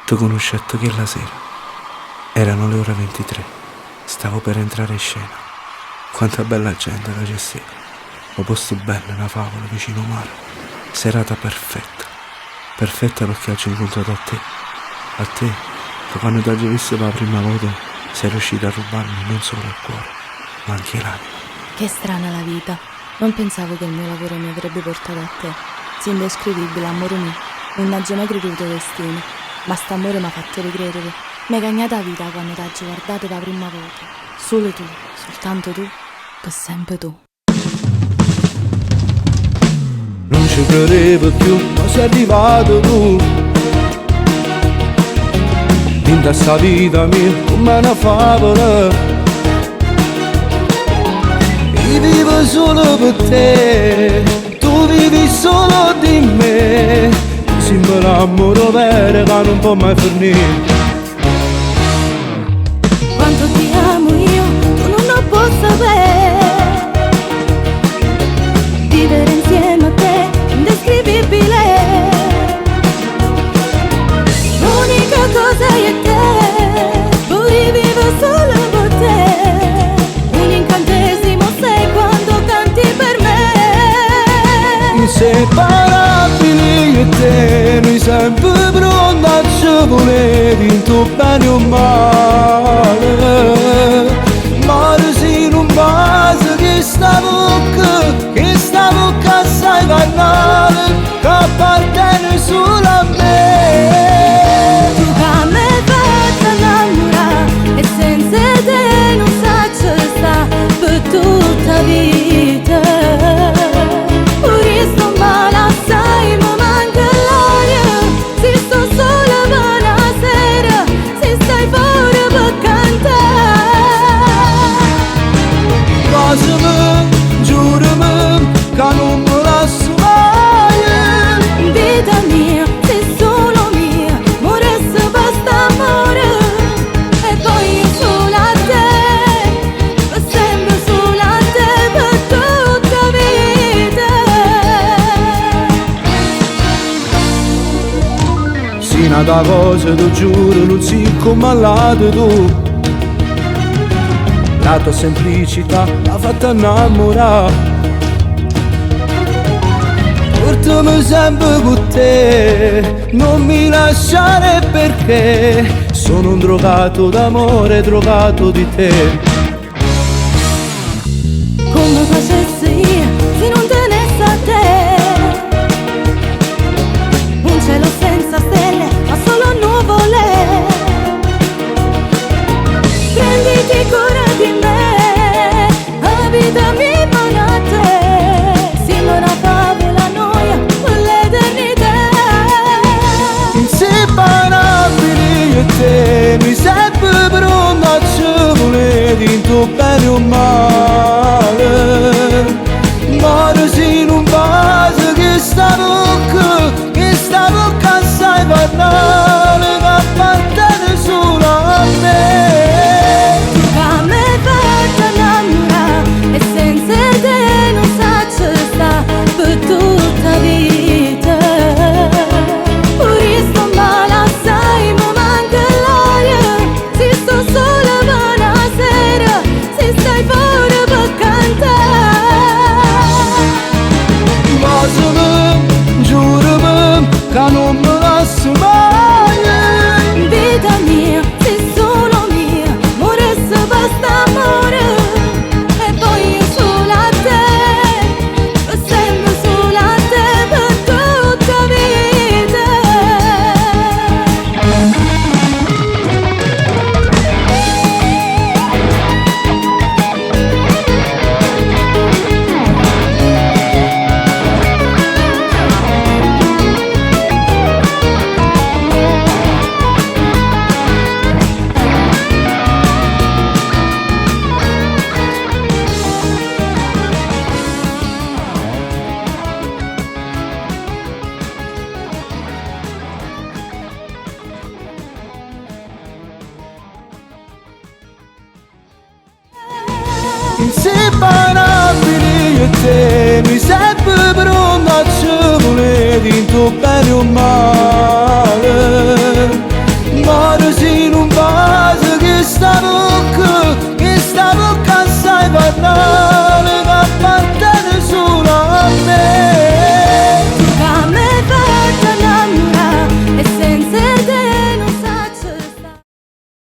Ti conoscetto che la sera. Erano le ore 23. Stavo per entrare in scena. Quanta bella gente la gestiva. Un posto bello, una favola vicino mare. Serata perfetta. Perfetta perché ho incontrato a te. A te, che quando ti ho visto per la prima volta sei riuscito a rubarmi non solo il cuore, ma anche l'anima. Che strana la vita. Non pensavo che il mio lavoro mi avrebbe portato a te. Sei indescrivibile, amore mio. Non ho mai creduto destino. Ma st'amore mi ha fatto ricredere. Mi hai cagnato la vita quando ti ho guardato la prima volta. Solo tu, soltanto tu, per sempre tu. Non ci credevo più, ma sei arrivato tu. In questa vita mia come una favola. Io vivo solo per te, tu vivi solo di me. Sembra l'amore vero che non può mai finire. Quanto ti amo io, tu non lo puoi sapere. Vivere insieme a te, indescrivibile. L'unica cosa è te, poi vivo solo per te. Un incantesimo sei quando canti per me. Inseparabili io e te, noi sempre pronti a ci volevi in tuo bene o male. Mare se non basa che sta bocca assai carnale, che appartiene solo a me. Tu che mi hai fatto innamorare e senza te non saggio sta per tutta la vita. Pure sto male assai, mi manca l'aria. Se sto sola per una sera, se stai fuori per cantare. Basami, giurami, che non mi lascio mai. Vita mia, sei solo mia, moresse basta amore. E poi io solo a te, per sempre solo a te, per tutta la vita. Sì, una cosa ti giuro, non si come all'altro tu. La tua semplicità l'ha fatta innamorare. Portami sempre con te, non mi lasciare perché sono un drogato d'amore, drogato di te. Come facessi io se non tenessi a te? Un cielo senza stelle, ma solo nuvole. Prenditi cura di me, la vita mi manca a te. Sembra una favola noia per l'eternità. Inseparabili io e te, noi sempre pronti a ci volevi in tuo bene o male. Mare se non basa che sta bocca assai banale, che appartiene solo a me. Tu che mi hai fatto innamorare e senza te non saggio sta per tutta la vita. Pure sto male assai, mi manca l'aria. Se sto sola per una sera, se stai fuori per cantare. Basami, giurami, che non mi lascio mai. Vita mia, sei solo mia, moresse basta amore. E poi io solo a te, per sempre solo a te, per tutta la vita. Inseparabili io e te, noi sempre pronti a ci volevi in tuo bene o male. Questa bocca assai parla